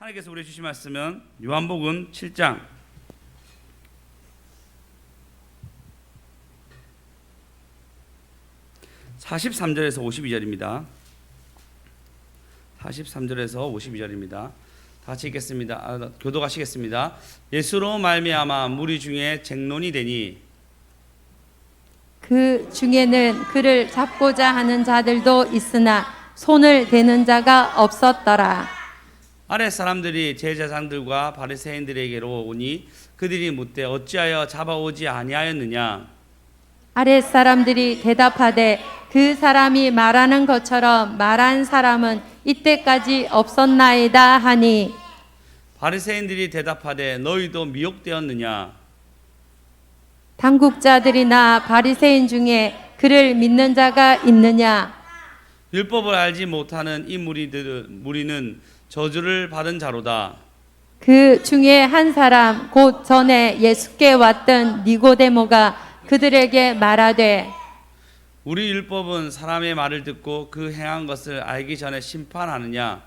하나님께서 우리에게 주신 말씀은 요한복음 7장 43절에서 52절입니다. 43절에서 52절입니다. 다 같이 읽겠습니다. 교독하시겠습니다. 예수로 말미암아 무리 중에 쟁론이 되니 그 중에는 그를 잡고자 하는 자들도 있으나 손을 대는 자가 없었더라. 아랫 사람들이 제사장들과 바리새인들에게로 오니 그들이 묻되 어찌하여 잡아오지 아니하였느냐. 아랫 사람들이 대답하되 그 사람이 말하는 것처럼 말한 사람은 이때까지 없었나이다 하니 바리새인들이 대답하되 너희도 미혹되었느냐. 당국자들이나 바리새인 중에 그를 믿는 자가 있느냐. 율법을 알지 못하는 이 무리는 저주를 받은 자로다. 그 중에 한 사람 곧 전에 예수께 왔던 니고데모가 그들에게 말하되 우리 율법은 사람의 말을 듣고 그 행한 것을 알기 전에 심판하느냐.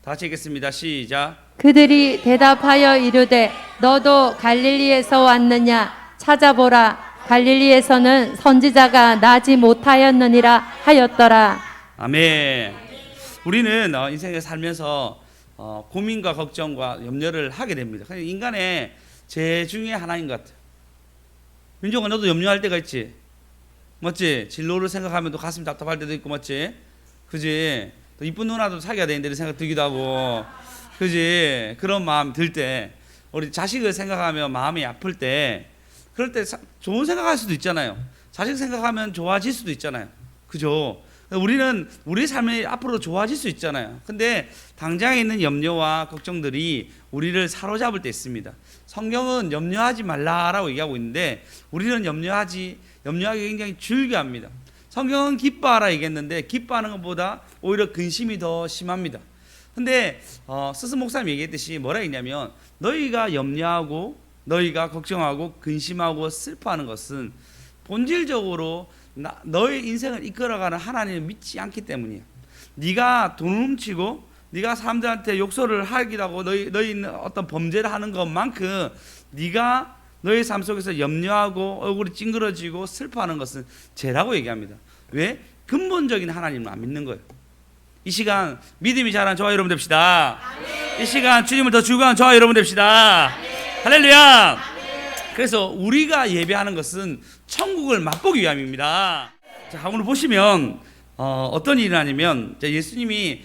다시 읽겠습니다. 시작. 그들이 대답하여 이르되 너도 갈릴리에서 왔느냐. 찾아보라. 갈릴리에서는 선지자가 나지 못하였느니라 하였더라. 아멘. 우리는 인생에 살면서 고민과 걱정과 염려를 하게 됩니다. 인간의 죄 중에 하나인 것 같아요. 민종아, 너도 염려할 때가 있지? 맞지? 진로를 생각하면 또 가슴이 답답할 때도 있고, 맞지? 그지? 또 이쁜 누나도 사귀어야 되는데 이런 생각 들기도 하고, 그지? 그런 마음 들 때, 우리 자식을 생각하며 마음이 아플 때, 그럴 때 좋은 생각할 수도 있잖아요. 자식 생각하면 좋아질 수도 있잖아요. 그죠? 우리는 우리 삶이 앞으로 좋아질 수 있잖아요. 근데 당장에 있는 염려와 걱정들이 우리를 사로잡을 때 있습니다. 성경은 염려하지 말라라고 얘기하고 있는데 우리는 염려하기 굉장히 즐겨합니다. 성경은 기뻐하라 얘기했는데 기뻐하는 것보다 오히려 근심이 더 심합니다. 근데 스스 목사님 얘기했듯이 뭐라 했냐면 너희가 염려하고 너희가 걱정하고 근심하고 슬퍼하는 것은 본질적으로 너의 인생을 이끌어가는 하나님을 믿지 않기 때문이야. 네가 돈 훔치고 네가 사람들한테 욕설을 하기도 하고 너희 어떤 범죄를 하는 것만큼 네가 너의 삶 속에서 염려하고 얼굴이 찡그러지고 슬퍼하는 것은 죄라고 얘기합니다. 왜? 근본적인 하나님을 안 믿는 거예요. 이 시간 믿음이 자란 저와 여러분 됩시다. 아멘. 이 시간 주님을 더 즐거워하는 저와 여러분 됩시다. 아멘. 할렐루야. 아멘. 그래서 우리가 예배하는 것은 천국을 맛보기 위함입니다. 자, 오늘 보시면 어떤 일이 아니면 예수님이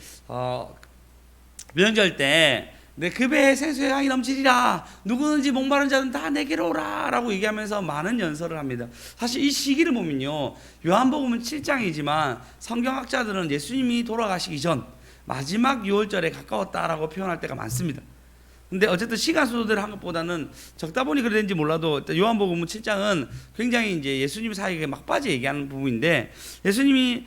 명절 때 내 그 배에 생수의 향이 넘치리라. 누구든지 목마른 자는 다 내게로 오라 라고 얘기하면서 많은 연설을 합니다. 사실 이 시기를 보면요, 요한복음은 7장이지만 성경학자들은 예수님이 돌아가시기 전 마지막 유월절에 가까웠다라고 표현할 때가 많습니다. 근데 어쨌든 시간 순서대로 한 것보다는 적다 보니 그랬는지 몰라도 요한복음 7장은 굉장히 이제 예수님 사역에 막바지 얘기하는 부분인데 예수님이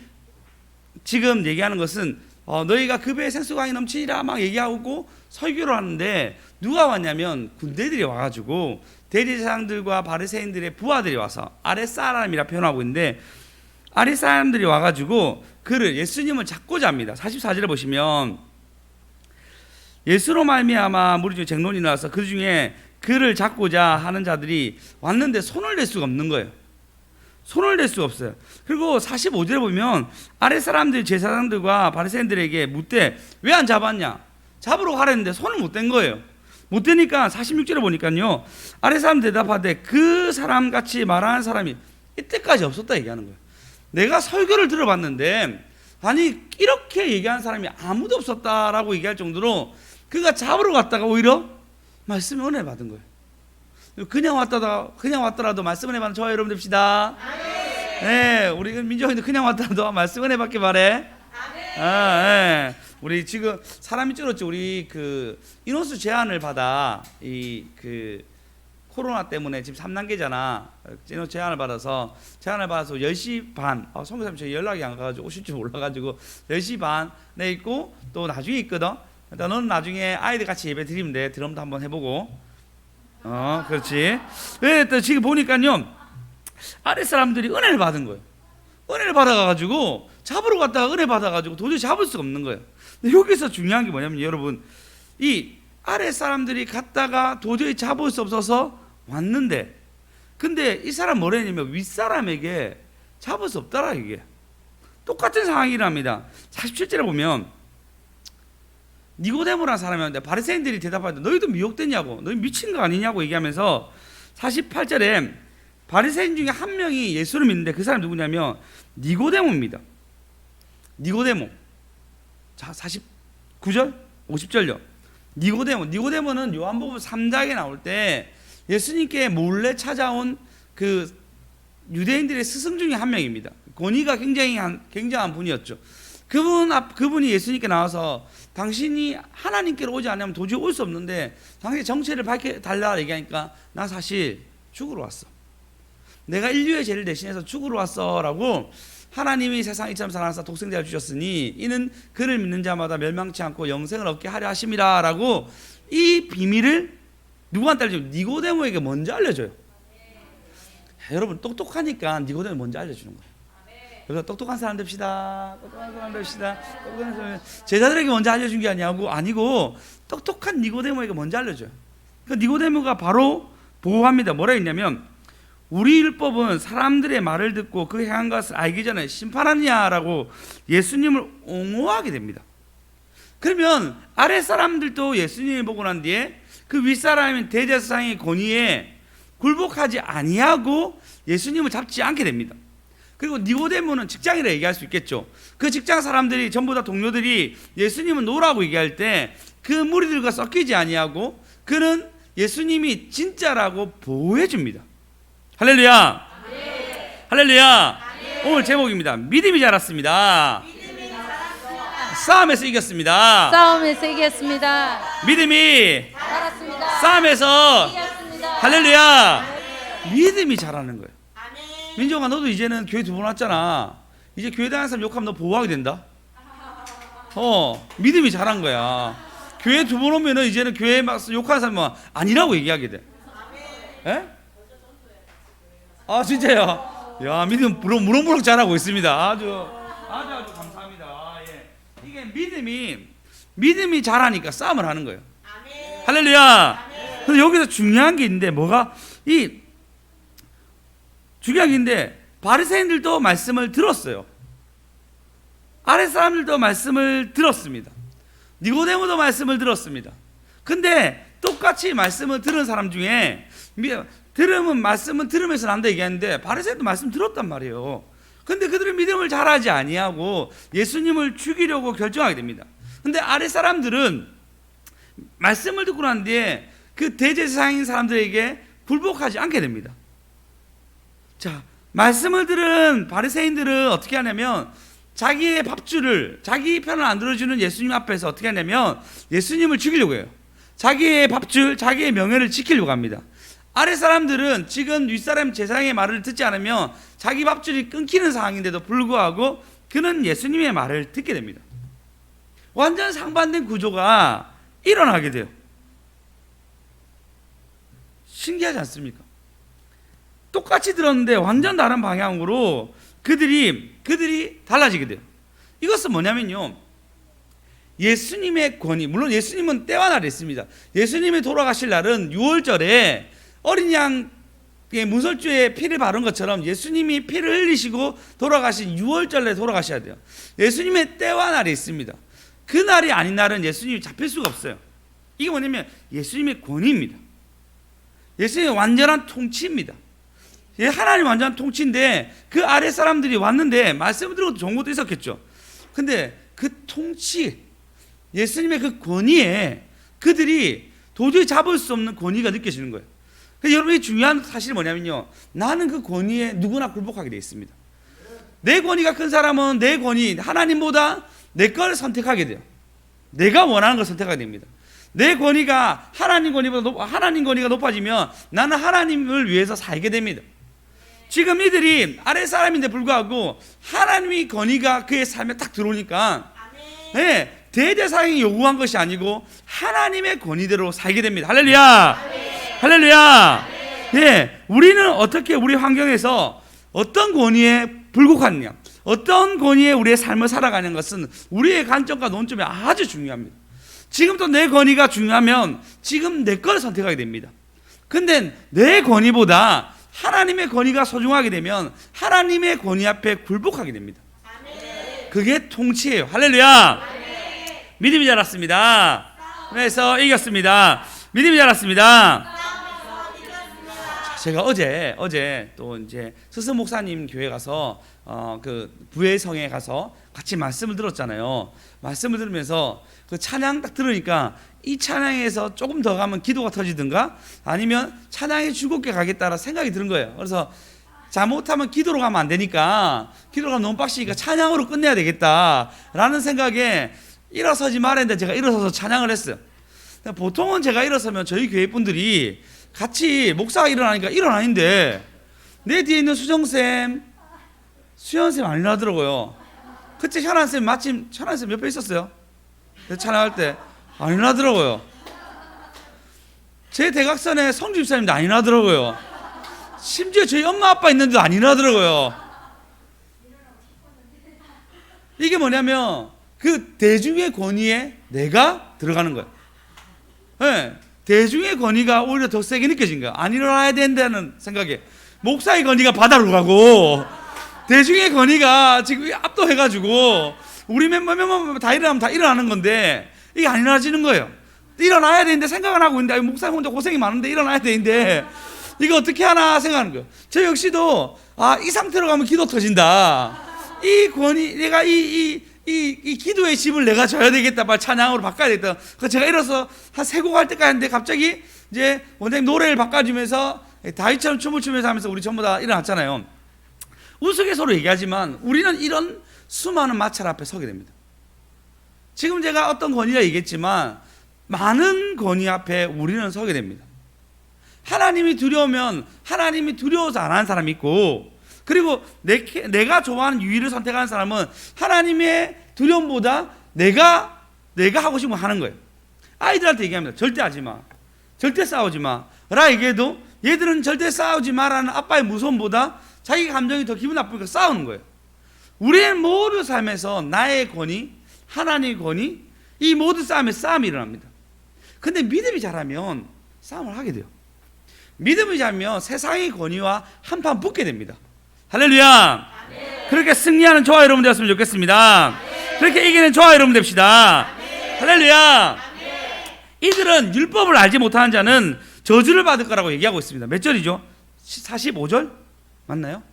지금 얘기하는 것은 너희가 그 배에 생수강이 넘치리라 막 얘기하고 설교를 하는데 누가 왔냐면 군대들이 와가지고 대제사장들과 바리새인들의 부하들이 와서 아랫사람이라 표현하고 있는데 아랫사람들이 와가지고 그를 예수님을 잡고자 합니다. 44절에 보시면 예수로 말미암아 무리 중에 쟁론이 나와서 그 중에 그를 잡고자 하는 자들이 왔는데 손을 댈 수가 없는 거예요. 손을 댈 수가 없어요. 그리고 45절에 보면 아랫사람들이 제사장들과 바리새인들에게 묻되 왜 안 잡았냐? 잡으러 가랬는데 손을 못 댄 거예요. 못 대니까 46절에 보니까요, 아랫사람 대답하되 그 사람같이 말하는 사람이 이때까지 없었다 얘기하는 거예요. 내가 설교를 들어봤는데 아니 이렇게 얘기하는 사람이 아무도 없었다라고 얘기할 정도로 그가 잡으러 갔다가 오히려 말씀의 은혜 받은 거예요. 그냥 왔더라도 말씀 은혜 받는 저와 여러분 됩시다. 네, 우리 민정이도 그냥 왔더라도 말씀 은혜 받기 바래. 네. 우리 지금 사람이 줄었죠. 우리 그 인원수 제한을 받아 그 코로나 때문에 지금 3단계잖아. 인원수 제한을 받아서 10시 반. 성교사님 저희 연락이 안 가가지고 오실 줄 몰라가지고 10시 반에 있고 또 나중에 있거든. 일단 너는 나중에 아이들 같이 예배 드리면 돼. 드럼도 한번 해보고. 그렇지. 네, 또 지금 보니까요, 아랫 사람들이 은혜를 받은 거예요. 은혜를 받아가지고 잡으러 갔다가 은혜 받아가지고 도저히 잡을 수가 없는 거예요. 근데 여기서 중요한 게 뭐냐면 여러분, 이 아래 사람들이 갔다가 도저히 잡을 수 없어서 왔는데, 근데 이 사람 뭐라 했냐면 윗사람에게 잡을 수 없더라. 이게 똑같은 상황이랍니다. 47절에 보면 니고데모라는 사람이었는데 바리새인들이 대답하는데 너희도 미혹됐냐고, 너희 미친 거 아니냐고 얘기하면서 48절에 바리새인 중에 한 명이 예수를 믿는데 그 사람이 누구냐면 니고데모입니다. 니고데모. 자, 49절 50절요. 니고데모는 요한복음 3장에 나올 때 예수님께 몰래 찾아온 그 유대인들의 스승 중에 한 명입니다. 권위가 굉장한 분이었죠. 그분이 예수님께 나와서 당신이 하나님께로 오지 않으면 도저히 올 수 없는데 당신의 정체를 밝혀달라 얘기하니까 나 사실 죽으러 왔어. 내가 인류의 죄를 대신해서 죽으러 왔어 라고, 하나님이 세상 이처럼 사랑하사 독생자를 주셨으니 이는 그를 믿는 자마다 멸망치 않고 영생을 얻게 하려 하심이라 라고, 이 비밀을 누구한테 알려줘요? 니고데모에게 먼저 알려줘요. 여러분 똑똑하니까 니고데모 먼저 알려주는 거예요. 그래서 똑똑한 사람 됩시다. 똑똑한 사람 됩시다. 똑똑한 사람. 제자들에게 먼저 알려준 게 아니고 똑똑한 니고데모에게 먼저 알려줘요. 그 니고데모가 바로 보호합니다. 뭐라 했냐면 우리 율법은 사람들의 말을 듣고 그 행한 것을 알기 전에 심판하느냐라고 예수님을 옹호하게 됩니다. 그러면 아래 사람들도 예수님을 보고 난 뒤에 그 윗사람인 대제사장의 권위에 굴복하지 아니하고 예수님을 잡지 않게 됩니다. 그리고 니고데모는 직장이라 얘기할 수 있겠죠. 그 직장 사람들이 전부 다 동료들이 예수님은 노라고 얘기할 때 그 무리들과 섞이지 아니하고 그는 예수님이 진짜라고 보호해 줍니다. 할렐루야. 네. 할렐루야. 네. 오늘 제목입니다. 믿음이 자랐습니다. 싸움에서 이겼습니다. 싸움에서 이겼습니다. 믿음이 자랐습니다. 싸움에서 이겼습니다. 할렐루야. 믿음이 자라는 거예요. 민정아, 너도 이제는 교회 2번 왔잖아. 이제 교회 다니는 사람 욕하면 너 보호하게 된다. 믿음이 자란 거야. 교회 2번 오면은 이제는 교회 막 욕하는 사람은 아니라고 얘기하게 돼. 에? 아, 진짜요? 야, 믿음 무럭무럭 자라고 있습니다. 아주 감사합니다. 예. 이게 믿음이 자라니까 싸움을 하는 거예요. 할렐루야. 그래서 여기서 중요한 게 있는데 중요한 게 있는데 바리새인들도 말씀을 들었어요. 아래 사람들도 말씀을 들었습니다. 니고데모도 말씀을 들었습니다. 근데 똑같이 말씀을 들은 사람 중에 말씀은 들으면서 난다 얘기하는데 바리새인도 말씀 들었단 말이에요. 근데 그들은 믿음을 잘하지 아니하고 예수님을 죽이려고 결정하게 됩니다. 근데 아래 사람들은 말씀을 듣고 난 뒤에 그 대제사장인 사람들에게 굴복하지 않게 됩니다. 자, 말씀을 들은 바리새인들은 어떻게 하냐면 자기의 밥줄을, 자기 편을 안 들어주는 예수님 앞에서 어떻게 하냐면 예수님을 죽이려고 해요. 자기의 밥줄, 자기의 명예를 지키려고 합니다. 아래 사람들은 지금 윗사람 제사장의 말을 듣지 않으면 자기 밥줄이 끊기는 상황인데도 불구하고 그는 예수님의 말을 듣게 됩니다. 완전 상반된 구조가 일어나게 돼요. 신기하지 않습니까? 똑같이 들었는데 완전 다른 방향으로 그들이 달라지게 돼요. 이것은 뭐냐면요, 예수님의 권위, 물론 예수님은 때와 날이 있습니다. 예수님이 돌아가실 날은 6월절에 어린 양의 문설주에 피를 바른 것처럼 예수님이 피를 흘리시고 돌아가신 6월절에 돌아가셔야 돼요. 예수님의 때와 날이 있습니다. 그 날이 아닌 날은 예수님이 잡힐 수가 없어요. 이게 뭐냐면 예수님의 권위입니다. 예수님의 완전한 통치입니다. 하나님 완전한 통치인데 그 아래 사람들이 왔는데 말씀을 들어도 좋은 것도 있었겠죠. 근데 그 통치, 예수님의 그 권위에 그들이 도저히 잡을 수 없는 권위가 느껴지는 거예요. 그래서 여러분이 중요한 사실이 뭐냐면요, 나는 그 권위에 누구나 굴복하게 되어 있습니다. 내 권위가 큰 사람은 내 권위, 하나님보다 내 걸 선택하게 돼요. 내가 원하는 걸 선택하게 됩니다. 내 권위가 하나님 권위가 높아지면 나는 하나님을 위해서 살게 됩니다. 지금 이들이 아래 사람인데 불구하고 하나님의 권위가 그의 삶에 딱 들어오니까 대제사장이 요구한 것이 아니고 하나님의 권위대로 살게 됩니다. 할렐루야. 할렐루야. 우리는 어떻게 우리 환경에서 어떤 권위에 불국하느냐, 어떤 권위에 우리의 삶을 살아가는 것은 우리의 관점과 논점이 아주 중요합니다. 지금 또 내 권위가 중요하면 지금 내 걸 선택하게 됩니다. 근데 내 권위보다 하나님의 권위가 소중하게 되면 하나님의 권위 앞에 굴복하게 됩니다. 그게 통치예요. 할렐루야. 믿음이 자랐습니다. 그래서 이겼습니다. 믿음이 자랐습니다. 제가 어제 또 이제 스스 목사님 교회 가서 그 부회성에 가서 같이 말씀을 들었잖아요. 말씀을 들으면서 그 찬양 딱 들으니까 이 찬양에서 조금 더 가면 기도가 터지든가 아니면 찬양의 즐겁게 가겠다라 생각이 드는 거예요. 그래서 잘못하면 기도로 가면 안 되니까 기도가 너무 빡시니까 찬양으로 끝내야 되겠다라는 생각에 일어서지 말았는데 제가 일어서서 찬양을 했어요. 보통은 제가 일어서면 저희 교회 분들이 같이 목사가 일어나니까 일어나는데 내 뒤에 있는 수정쌤, 수연쌤 안 일어나더라고요. 그때 현안쌤 마침 현안쌤 옆에 있었어요. 찬양할 때 안 일어나더라고요. 제 대각선에 성주 집사님도 안 일어나더라고요. 심지어 저희 엄마 아빠 있는데도 안 일어나더라고요. 이게 뭐냐면 그 대중의 권위에 내가 들어가는 거예요. 네, 대중의 권위가 오히려 더 세게 느껴진 거예요. 안 일어나야 된다는 생각에 목사의 권위가 바다로 가고 대중의 권위가 지금 압도해가지고 우리 몇 명 다 일어나면 다 일어나는 건데 이게 안 일어나지는 거예요. 일어나야 되는데 생각은 하고 있는데 목사님 혼자 고생이 많은데 일어나야 되는데 이거 어떻게 하나 생각하는 거예요. 저 역시도 이 상태로 가면 기도 터진다. 이 권위, 내가 이 기도의 짐을 내가 져야 되겠다. 빨리 찬양으로 바꿔야 되겠다. 그래서 제가 일어서 한 세 곡 할 때까지 했는데 갑자기 이제 원장님 노래를 바꿔주면서 다윗처럼 춤을 추면서 하면서 우리 전부 다 일어났잖아요. 우스갯소리로 얘기하지만 우리는 이런 수많은 마찰 앞에 서게 됩니다. 지금 제가 어떤 권위가 얘기했지만 많은 권위 앞에 우리는 서게 됩니다. 하나님이 두려우면 하나님이 두려워서 안 하는 사람이 있고 그리고 내가 좋아하는 유의를 선택하는 사람은 하나님의 두려움보다 내가 하고 싶은 거 하는 거예요. 아이들한테 얘기합니다. 절대 하지 마. 절대 싸우지 마. 라 얘기해도 얘들은 절대 싸우지 마라는 아빠의 무서움보다 자기 감정이 더 기분 나쁘니까 싸우는 거예요. 우리의 모든 삶에서 나의 권위, 하나님의 권위, 이 모든 싸움이 일어납니다. 근데 믿음이 자라면 싸움을 하게 돼요. 믿음이 자라면 세상의 권위와 한판 붙게 됩니다. 할렐루야. 아멘. 그렇게 승리하는 저와 여러분 되었으면 좋겠습니다. 아멘. 그렇게 이기는 저와 여러분 됩시다. 아멘. 할렐루야. 아멘. 이들은 율법을 알지 못하는 자는 저주를 받을 거라고 얘기하고 있습니다. 몇 절이죠? 45절? 맞나요?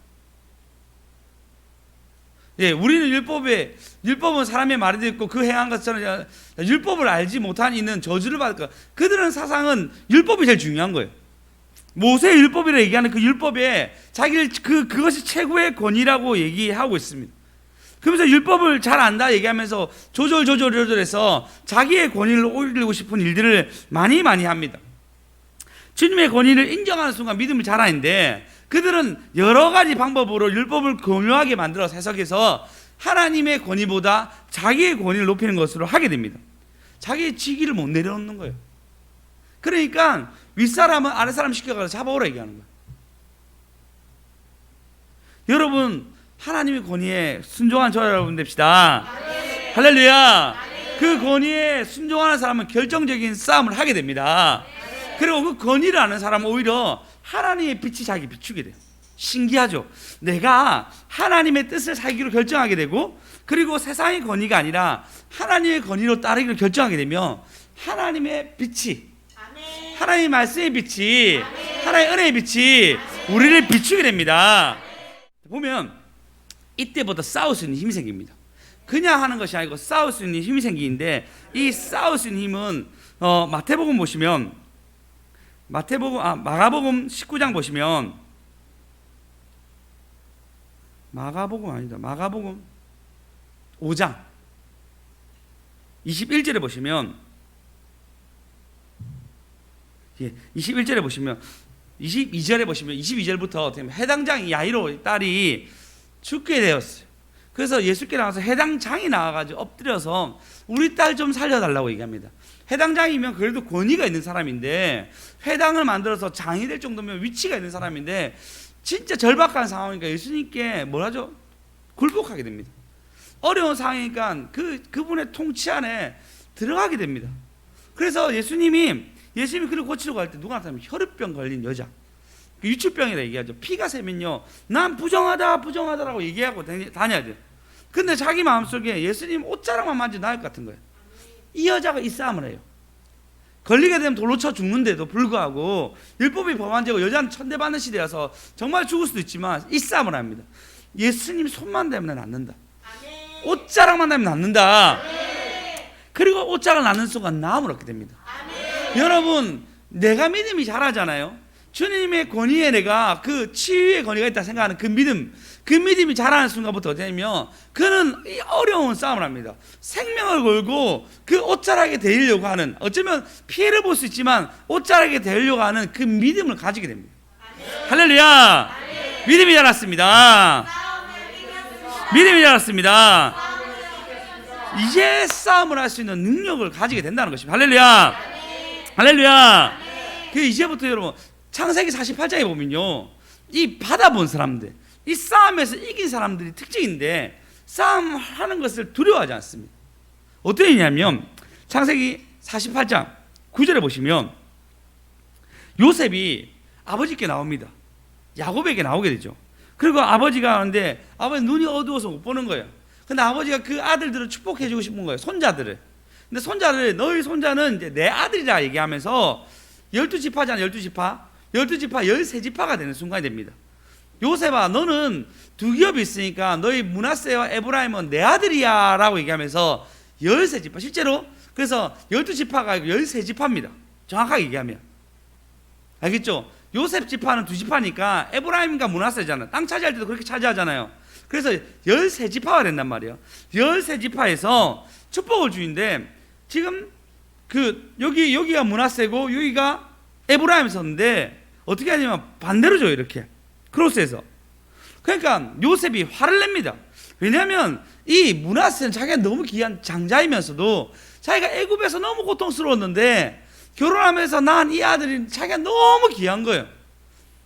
예, 우리는 율법은 사람의 말이 듣고 그 행한 것처럼 율법을 알지 못한 이는 저주를 받을 거야. 그들은 사상은 율법이 제일 중요한 거예요. 모세의 율법이라 얘기하는 그 율법에 그것이 최고의 권위라고 얘기하고 있습니다. 그러면서 율법을 잘 안다 얘기하면서 조절해서 자기의 권위를 올리고 싶은 일들을 많이 합니다. 주님의 권위를 인정하는 순간 믿음을 자라는데 그들은 여러 가지 방법으로 율법을 교묘하게 만들어서 해석해서 하나님의 권위보다 자기의 권위를 높이는 것으로 하게 됩니다. 자기의 직위를 못 내려놓는 거예요. 그러니까 윗사람은 아랫사람 시켜가서 잡아오라 얘기하는 거예요. 여러분 하나님의 권위에 순종한 저와 여러분 됩시다. 아멘. 할렐루야. 아멘. 그 권위에 순종하는 사람은 결정적인 싸움을 하게 됩니다. 아멘. 그리고 그 권위를 아는 사람은 오히려 하나님의 빛이 자기 비추게 돼요. 신기하죠. 내가 하나님의 뜻을 살기로 결정하게 되고 그리고 세상의 권위가 아니라 하나님의 권위로 따르기로 결정하게 되면 하나님의 빛이 하나님의 말씀의 빛이 하나님의 은혜의 빛이 우리를 비추게 됩니다. 보면 이때부터 싸울 수 있는 힘이 생깁니다. 그냥 하는 것이 아니고 싸울 수 있는 힘이 생기는데 이 싸울 수 있는 힘은 마태복음 보시면 마가복음 19장 보시면 마가복음 5장 21절에 보시면 21절에 보시면 22절에 보시면 22절부터 해당장이 야이로 딸이 죽게 되었어요. 그래서 예수께 나와서 해당장이 나와가지고 엎드려서 우리 딸 좀 살려달라고 얘기합니다. 해당장이면 그래도 권위가 있는 사람인데 회당을 만들어서 장이 될 정도면 위치가 있는 사람인데 진짜 절박한 상황이니까 예수님께 뭐라죠? 굴복하게 됩니다. 어려운 상황이니까 그분의 통치 안에 들어가게 됩니다. 그래서 예수님이 그를 고치러 갈 때 누가 나타나면 혈우병 걸린 여자, 유추병이라 얘기하죠. 피가 새면요, 난 부정하다라고 얘기하고 다녀야 돼요. 근데 자기 마음속에 예수님 옷자락만 만지면 나을 것 같은 거예요. 이 여자가 이 싸움을 해요. 걸리게 되면 돌로 쳐 죽는데도 불구하고 율법이 법안제고 여자는 천대받는 시대여서 정말 죽을 수도 있지만 이 싸움을 합니다. 예수님 손만 대면 낫는다. 옷자락만 대면 낫는다. 그리고 옷자락을 낳는 순간 나음을 얻게 됩니다. 여러분, 내가 믿음이 자라잖아요. 주님의 권위에 내가 그 치유의 권위가 있다 생각하는 그 믿음이 자라는 순간부터 어떻게 되냐면 그는 이 어려운 싸움을 합니다. 생명을 걸고 그 옷자락에 대려고 하는, 어쩌면 피해를 볼 수 있지만 옷자락에 대려고 하는 그 믿음을 가지게 됩니다. 할렐루야. 믿음이 자랐습니다. 믿음이 자랐습니다. 이제 싸움을 할 수 있는 능력을 가지게 된다는 것입니다. 할렐루야. 할렐루야. 그 이제부터 여러분 창세기 48장에 보면요, 이 받아본 사람들, 이 싸움에서 이긴 사람들이 특징인데 싸움하는 것을 두려워하지 않습니다. 어떻게 되냐면 창세기 48장 9절에 보시면 요셉이 아버지께 나옵니다. 야곱에게 나오게 되죠. 그리고 아버지가 하는데 아버지 눈이 어두워서 못 보는 거예요. 근데 아버지가 그 아들들을 축복해 주고 싶은 거예요. 손자들을. 근데 손자를, 너희 손자는 이제 내 아들이라 얘기하면서 12지파잖아. 12지파 13지파가 되는 순간이 됩니다. 요셉아, 너는 두 기업이 있으니까 너희 므낫세와 에브라임은 내 아들이야 라고 얘기하면서 13지파, 실제로 그래서 12지파가 아니고 13지파입니다. 정확하게 얘기하면. 알겠죠? 요셉 지파는 두 지파니까 에브라임과 므낫세잖아. 땅 차지할 때도 그렇게 차지하잖아요. 그래서 13지파가 된단 말이에요. 13지파에서 축복을 주는데 지금 그 여기가 므낫세고 여기가 에브라임이 섰는데 어떻게 하냐면 반대로 줘요. 이렇게 크로스해서. 그러니까 요셉이 화를 냅니다. 왜냐하면 이 므낫세는 자기가 너무 귀한 장자이면서도 자기가 애굽에서 너무 고통스러웠는데 결혼하면서 낳은 이 아들이 자기가 너무 귀한 거예요.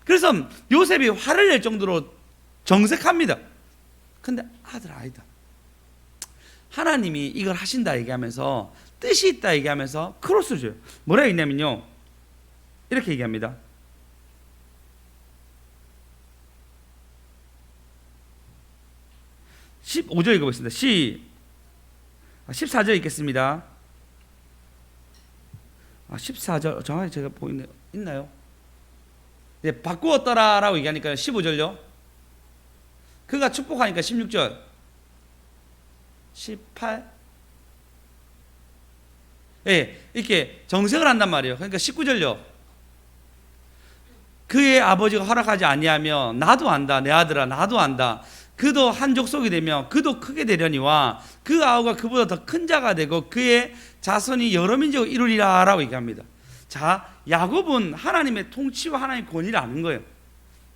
그래서 요셉이 화를 낼 정도로 정색합니다. 근데 아들 아니다. 하나님이 이걸 하신다 얘기하면서 뜻이 있다 얘기하면서 크로스 줘요. 뭐라 했냐면요, 이렇게 얘기합니다. 15절 읽어보겠습니다. 14절 읽겠습니다. 14절 정확히 제가 보이네요. 있나요? 네, 바꾸었더라 라고 얘기하니까 15절요. 그가 축복하니까 16절, 18, 예, 이렇게 정색을 한단 말이에요. 그러니까 19절요. 그의 아버지가 허락하지 아니하며 나도 안다. 내 아들아 나도 안다. 그도 한 족속이 되며 그도 크게 되려니와 그 아우가 그보다 더 큰 자가 되고 그의 자손이 여러 민족을 이루리라 라고 얘기합니다. 자, 야곱은 하나님의 통치와 하나님의 권위를 아는 거예요.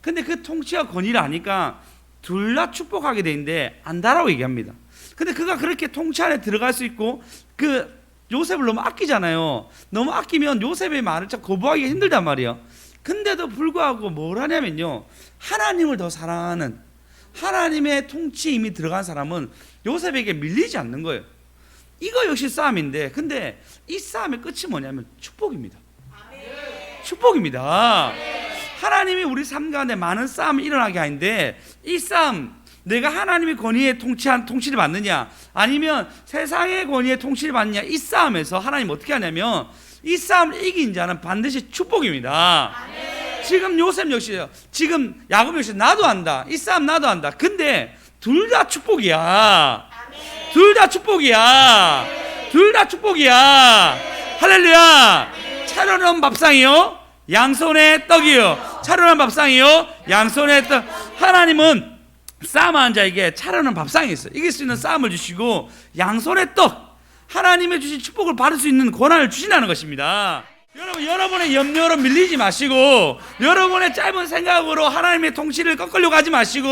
근데 그 통치와 권위를 아니까 둘 다 축복하게 되는데 안다라고 얘기합니다. 근데 그가 그렇게 통치 안에 들어갈 수 있고 그 요셉을 너무 아끼잖아요. 너무 아끼면 요셉의 말을 참 거부하기가 힘들단 말이에요. 근데도 불구하고 뭘 하냐면요, 하나님을 더 사랑하는, 하나님의 통치에 이미 들어간 사람은 요셉에게 밀리지 않는 거예요. 이거 역시 싸움인데, 근데 이 싸움의 끝이 뭐냐면 축복입니다. 축복입니다. 하나님이 우리 삶 가운데 많은 싸움이 일어나게 하는데, 이 싸움, 내가 하나님의 권위에 통치를 받느냐 아니면 세상의 권위에 통치를 받느냐, 이 싸움에서 하나님 어떻게 하냐면 이 싸움을 이긴 자는 반드시 축복입니다. 지금 요셉 역시요, 지금 야곱 역시 나도 안다. 이 싸움 나도 안다. 근데 둘 다 축복이야. 둘 다 축복이야. 둘 다 축복이야. 할렐루야. 차려놓은 밥상이요, 양손에 떡이요. 차려놓은 밥상이요, 양손에 떡. 하나님은 싸움하는 자에게 차려놓은 밥상이 있어요. 이길 수 있는 싸움을 주시고 양손에 떡, 하나님의 주신 축복을 받을 수 있는 권한을 주신다는 것입니다. 여러분, 여러분의 염려로 밀리지 마시고, 여러분의 짧은 생각으로 하나님의 통치를 꺾으려고 하지 마시고,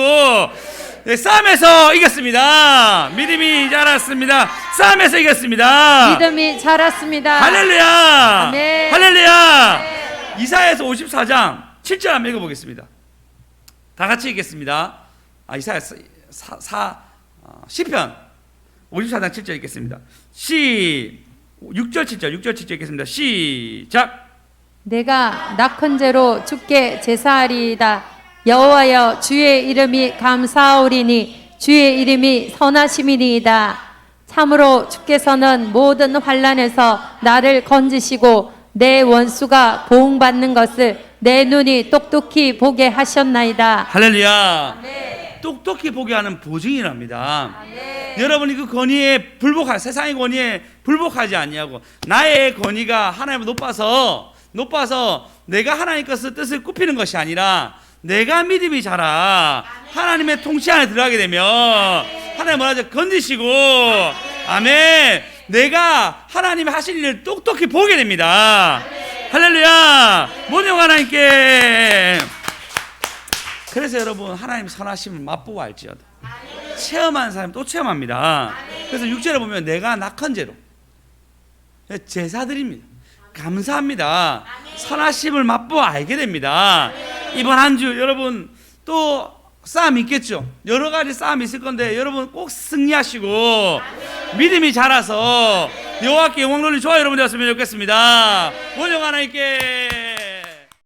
네, 싸움에서 이겼습니다. 믿음이 자랐습니다. 싸움에서 이겼습니다. 믿음이 자랐습니다. 할렐루야. 아멘. 할렐루야. 이사야서 54장 7절 한번 읽어보겠습니다. 다 같이 읽겠습니다. 이사야 시편 54장 7절 읽겠습니다. 시작. 6절 7절 읽겠습니다. 시작. 내가 낙헌제로 주께 제사하리이다. 여호와여 주의 이름이 감사하오리니 주의 이름이 선하심이니이다. 참으로 주께서는 모든 환난에서 나를 건지시고 내 원수가 보응받는 것을 내 눈이 똑똑히 보게 하셨나이다. 할렐루야. 똑똑히 보게 하는 보증이랍니다. 여러분이 그 권위에 세상의 권위에 불복하지 아니하고 나의 권위가 하나님을 높아서 내가 하나님 뜻을 굽히는 것이 아니라 내가 믿음이 자라 하나님의 통치 안에 들어가게 되면 하나님 뭐라죠? 건지시고 아멘. 내가 하나님이 하실 일을 똑똑히 보게 됩니다. 할렐루야. 모든 하나님께. 그래서 여러분 하나님 선하심을 맛보고 알지어다. 체험한 사람 또 체험합니다. 그래서 6절에 보면 내가 낙헌제로 제사드립니다. 감사합니다. 선하심을 맛보고 알게 됩니다. 이번 한 주 여러분 또 싸움 있겠죠. 여러 가지 싸움이 있을 건데 여러분 꼭 승리하시고 믿음이 자라서 여호와께 영광 돌리는 저와 여러분 되었으면 좋겠습니다. 원영 하나님께